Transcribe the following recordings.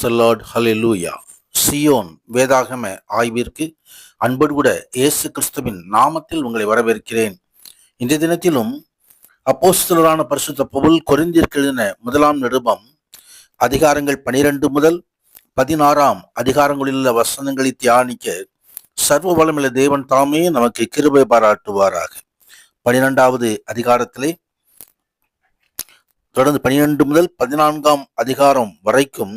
Praise the Lord, hallelujah. Zion வேதாகம ஆய்விற்கு அன்போடு கூட இயேசு கிறிஸ்துவின் நாமத்தில் உங்களை வரவேற்கிறேன். இன்றைய தினத்திலும் அப்போஸ்தலரான பரிசுத்த பவுல் கொரிந்தியருக்கு எழுதின முதலாம் நிருபம் அதிகாரங்கள் 12 முதல் 16 அதிகாரங்களிலுள்ள வசனங்களை தியானிக்க சர்வ வளமுள்ள தேவன் தாமே நமக்கு கிருபை பாராட்டுவாராக. 12வது அதிகாரத்திலே தொடர்ந்து 12 முதல் 14 அதிகாரம் வரைக்கும்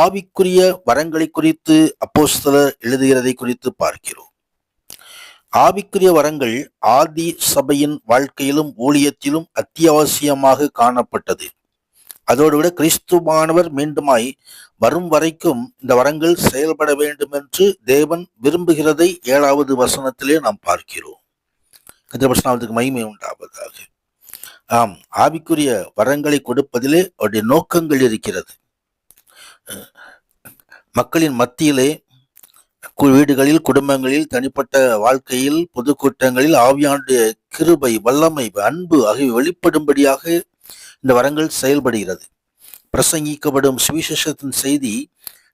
ஆவிக்குரிய வரங்களை குறித்து அப்போஸ்தலர் எழுதுகிறதை குறித்து பார்க்கிறோம். ஆவிக்குரிய வரங்கள் ஆதி சபையின் வாழ்க்கையிலும் ஊழியத்திலும் அத்தியாவசியமாக காணப்பட்டது. அதோடு விட கிறிஸ்துவானவர் மீண்டுமாய் வரும் வரைக்கும் இந்த வரங்கள் செயல்பட வேண்டும் என்று தேவன் விரும்புகிறதை 7வது வசனத்திலே நாம் பார்க்கிறோம். கர்த்தருக்கு மகிமை உண்டாவதாக. ஆம், ஆவிக்குரிய வரங்களை கொடுப்பதிலே அவருடைய நோக்கங்கள் இருக்கிறது. மக்களின் மத்தியிலே, வீடுகளில், குடும்பங்களில், தனிப்பட்ட வாழ்க்கையில், பொதுக்கூட்டங்களில் ஆவியானுடைய கிருபை, வல்லமை, அன்பு ஆகியவை வெளிப்படும்படியாக இந்த வரங்கள் செயல்படுகிறது. பிரசங்கிக்கப்படும் சுவிசேஷத்தின் செய்தி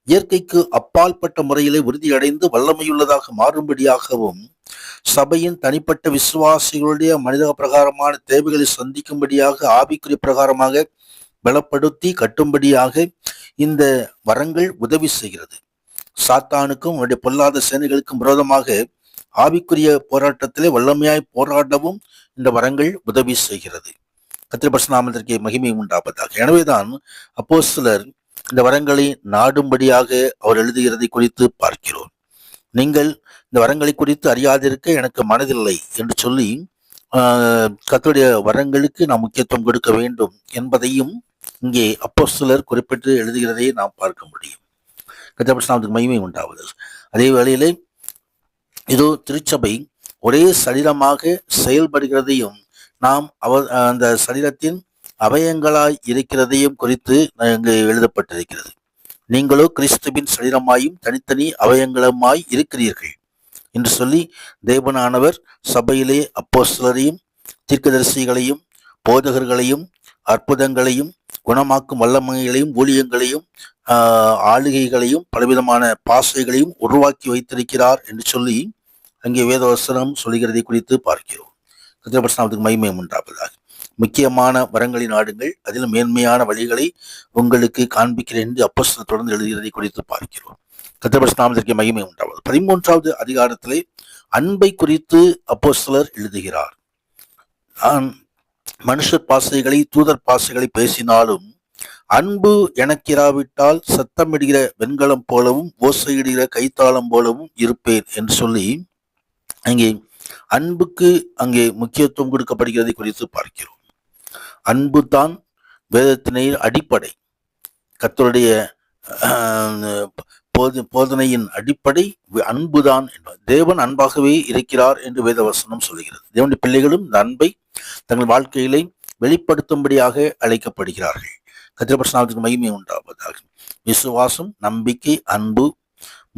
இயற்கைக்கு அப்பாற்பட்ட முறையிலே உறுதியடைந்து வல்லமையுள்ளதாக மாறும்படியாகவும், சபையின் தனிப்பட்ட விசுவாசிகளுடைய மனித பிரகாரமான தேவைகளை சந்திக்கும்படியாக ஆவிக்குரிய பிரகாரமாக பலப்படுத்தி கட்டும்படியாக இந்த வரங்கள் உதவி செய்கிறது. சாத்தானுக்கும் அவருடைய பொல்லாத சேனைகளுக்கும் விரோதமாக ஆவிக்குரிய போராட்டத்திலே வல்லமையாய் போராடவும் இந்த வரங்கள் உதவி செய்கிறது. கர்த்தருடைய நாமத்திற்கு மகிமை உண்டாவதாக. எனவேதான் அப்போஸ்தலர் இந்த வரங்களை நாடும்படியாக அவர் எழுதுகிறதை குறித்து பார்க்கிறோம். நீங்கள் இந்த வரங்களை குறித்து அறியாதிருக்க எனக்கு மனதில்லை என்று சொல்லி கர்த்தருடைய வரங்களுக்கு நாம் முக்கியத்துவம் கொடுக்க வேண்டும் என்பதையும் இங்கே அப்போஸ்தலர் குறிப்பிட்டு எழுதுகிறதை நாம் பார்க்க முடியும். கர்த்தருடைய மகிமை உண்டாவது. அதே வேளையிலே இதோ திருச்சபை ஒரே சரீரமாக செயல்படுகிறதையும் நாம் அந்த சரீரத்தின் அவயங்களாய் இருக்கிறதையும் குறித்து இங்கு எழுதப்பட்டிருக்கிறது. நீங்களோ கிறிஸ்துவின் சரீரமாயும் தனித்தனி அவயங்களுமாய் இருக்கிறீர்கள் என்று சொல்லி தேவனானவர் சபையிலே அப்போஸ்தலரையும் தீர்க்கதரிசிகளையும் போதகர்களையும் அற்புதங்களையும் குணமாக்கும் வல்லமைகளையும் ஊழியங்களையும் ஆளுகைகளையும் பலவிதமான பாசைகளையும் உருவாக்கி வைத்திருக்கிறார் என்று சொல்லி அங்கே வேதவசனம் சொல்கிறதை குறித்து பார்க்கிறோம். கர்த்தருக்கு மகிமை உண்டாவதாக. முக்கியமான வரங்களை நாடுங்கள், அதில் மேன்மையான வழிகளை உங்களுக்கு காண்பிக்கிறேன் என்று அப்போஸ்தலர் தொடர்ந்து எழுதுகிறதை குறித்து பார்க்கிறோம். கர்த்தருக்கு மகிமை உண்டாவது. 13வது அதிகாரத்திலே அன்பை குறித்து அப்போஸ்தலர் எழுதுகிறார். மனுஷர் பாசைகளை, தூதர் பாசைகளை பேசினாலும் அன்பு எனக்கிராவிட்டால் சத்தமிடுகிற வெண்கலம் போலவும் ஓசையிடுகிற கைத்தாளம் போலவும் இருப்பேன் என்று சொல்லி அங்கே அன்புக்கு அங்கே முக்கியத்துவம் கொடுக்கப்படுகிறதை குறித்து பார்க்கிறோம். அன்பு தான் வேதத்தினை அடிப்படை. கர்த்தருடைய போதனையின் அடிப்படை அன்புதான் என்பது. தேவன் அன்பாகவே இருக்கிறார் என்று வேதவசனம் சொல்கிறது. தேவனுடைய பிள்ளைகளும் இந்த அன்பை தங்கள் வாழ்க்கையிலே வெளிப்படுத்தும்படியாக அழைக்கப்படுகிறார்கள். கர்த்தருக்கு மகிமை உண்டாவதாக. விசுவாசம், நம்பிக்கை, அன்பு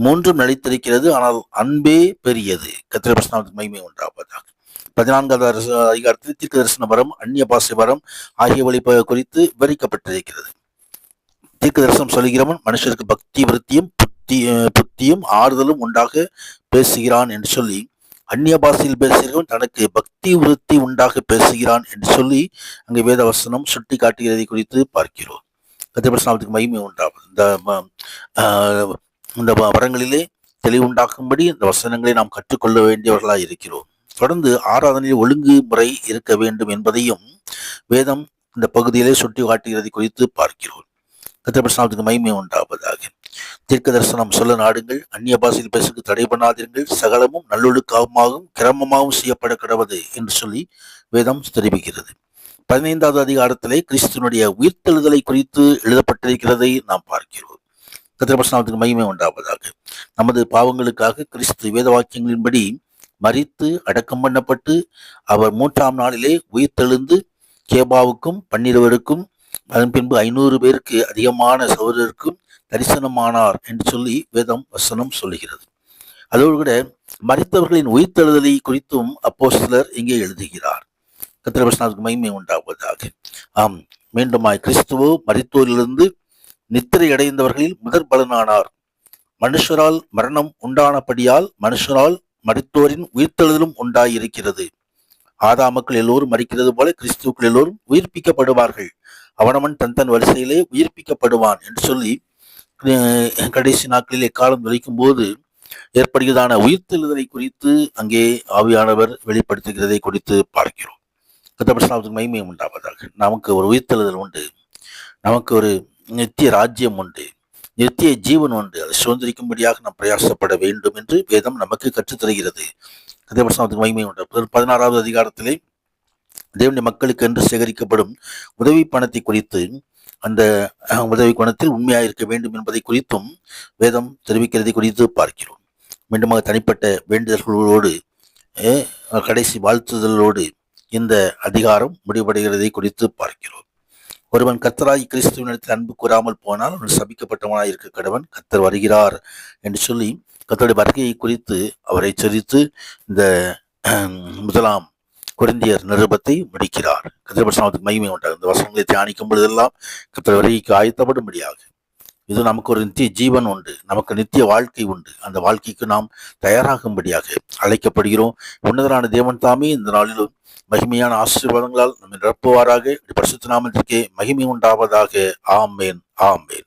மூன்றும் நிலைத்திருக்கிறது, ஆனால் அன்பே பெரியது. கர்த்தருக்கு மகிமை உண்டாவதாக. 14வது அதிகாரத்தில் தீர்க்க தரிசன வரம், அந்நிய பாஷை வரம் ஆகியவளை குறித்து விவரிக்கப்பட்டிருக்கிறது. தீர்க்க தரிசனம் சொல்கிறவன் மனுஷருக்கு பக்தி விருத்தியும் புத்தியும் ஆறுதலும் உண்டாக பேசுகிறான் என்று சொல்லி, அந்நிய பாஷையில் பேசுகிறவன் தனக்கு பக்தி விருத்தி உண்டாக பேசுகிறான் என்று சொல்லி அங்கே வேதவசனம் சுட்டி காட்டுகிறதை குறித்து பார்க்கிறோம். கர்த்தருக்கு மகிமை உண்டாகும். இந்த வரங்களிலே தெளிவுண்டாக்கும்படி இந்த வசனங்களை நாம் கற்றுக்கொள்ள வேண்டியவர்களாக இருக்கிறோம். தொடர்ந்து ஆராதனையில் ஒழுங்கு முறை இருக்க வேண்டும் என்பதையும் வேதம் இந்த பகுதியிலே சுட்டி காட்டுகிறதை குறித்து பார்க்கிறோம். கர்த்தருக்கு மகிமை உண்டாவதாக. தீர்க்க தரிசனம் சொல்ல நாடுங்கள், அந்நிய பாஷையில் பேசுக்கு தடை பண்ணாதீர்கள், சகலமும் நல்லொழுக்கமாகவும் கிரமமாகவும் செய்யப்பட கிடவது என்று சொல்லி வேதம் தெரிவிக்கிறது. 15வது அதிகாரத்திலே கிறிஸ்துவனுடைய உயிர்த்தெழுதலை குறித்து எழுதப்பட்டிருக்கிறதை நாம் பார்க்கிறோம். கர்த்தருக்கு மகிமை உண்டாவதாக. நமது பாவங்களுக்காக கிறிஸ்து வேத வாக்கியங்களின்படி மரித்து அடக்கம் பண்ணப்பட்டு அவர் 3ஆம் நாளிலே உயிர்த்தெழுந்து கேபாவுக்கும் 12 அதன் பின்பு 500 பேருக்கு அதிகமான சகோதரருக்கும் தரிசனமானார் என்று சொல்லி வேதம் வசனம் சொல்லுகிறது. அதோடு கூட மரித்தவர்களின் உயிர்த்தெழுதலை குறித்தும் அப்போஸ்தலர் இங்கே எழுதுகிறார். கர்த்தருக்கு மகிமை உண்டாவதாக. ஆம், மீண்டுமாய் கிறிஸ்துவோ மரித்தோரிலிருந்து நித்திரை அடைந்தவர்களில் முதற் பலனானார். மனுஷரால் மரணம் உண்டானபடியால் மனுஷரால் மரித்தோரின் உயிர்த்தெழுதலும் உண்டாயிருக்கிறது. ஆதாமுக்கள் எல்லோரும் மரிக்கிறது போல கிறிஸ்துவுக்கள் எல்லோரும் உயிர்ப்பிக்கப்படுவார்கள். அவனவன் தன் தன் வரிசையிலே உயிர்ப்பிக்கப்படுவான் என்று சொல்லி கடைசி நாட்களில் எக்காலம் விளைக்கும் போது ஏற்படுகிறதான உயிர்த்தெழுதலை குறித்து அங்கே ஆவியானவர் வெளிப்படுத்துகிறதை குறித்து பார்க்கிறோம். கர்த்தருடைய மகிமை உண்டாவதாக. நமக்கு ஒரு உயிர்த்தெழுதல் உண்டு, நமக்கு ஒரு நித்திய ராஜ்யம் உண்டு, நித்திய ஜீவன் உண்டு. அதை சுதந்திரிக்கும்படியாக நாம் பிரயாசப்பட வேண்டும் என்று வேதம் நமக்கு கற்றுத்தருகிறது. கர்த்தருடைய மகிமை உண்டு. 16வது அதிகாரத்திலே தேவனுடைய மக்களுக்கு என்று சேகரிக்கப்படும் உதவி பணத்தை குறித்து, அந்த உதவி பணத்தில் உண்மையாக இருக்க வேண்டும் என்பதை குறித்தும் வேதம் தெரிவிக்கிறதை குறித்து பார்க்கிறோம். மீண்டுமாக தனிப்பட்ட வேண்டுதல்களோடு கடைசி வாழ்த்துதலோடு இந்த அதிகாரம் முடிவடைகிறதை குறித்து பார்க்கிறோம். ஒருவன் கர்த்தராகி கிறிஸ்துவினிடத்தில் அன்பு கூறாமல் போனால் அவன் சபிக்கப்பட்டவனாய் இருக்க கடவன். கர்த்தர் வருகிறார் என்று சொல்லி கர்த்தருடைய வருகையை குறித்து அவரை எச்சரித்து இந்த முதலாம் கொரிந்தியர் நிருபத்தை முடிக்கிறார். கர்த்தருடைய மகிமை உண்டாகும். இந்த வசனங்களை தியானிக்கும் பொழுதெல்லாம் கர்த்தர் வருகைக்கு ஆயத்தப்படும்படியாக, இது நமக்கு ஒரு நித்திய ஜீவன் உண்டு, நமக்கு நித்திய வாழ்க்கை உண்டு. அந்த வாழ்க்கைக்கு நாம் தயாராகும்படியாக அழைக்கப்படுகிறோம். உன்னதரான தேவன் தாமே இந்த நாளிலும் மகிமையான ஆசீர்வாதங்களால் நம்மை நிரப்புவாராக. பரிசுத்த நாமத்திற்கே மகிமை உண்டாவதாக. ஆமேன், ஆமேன்.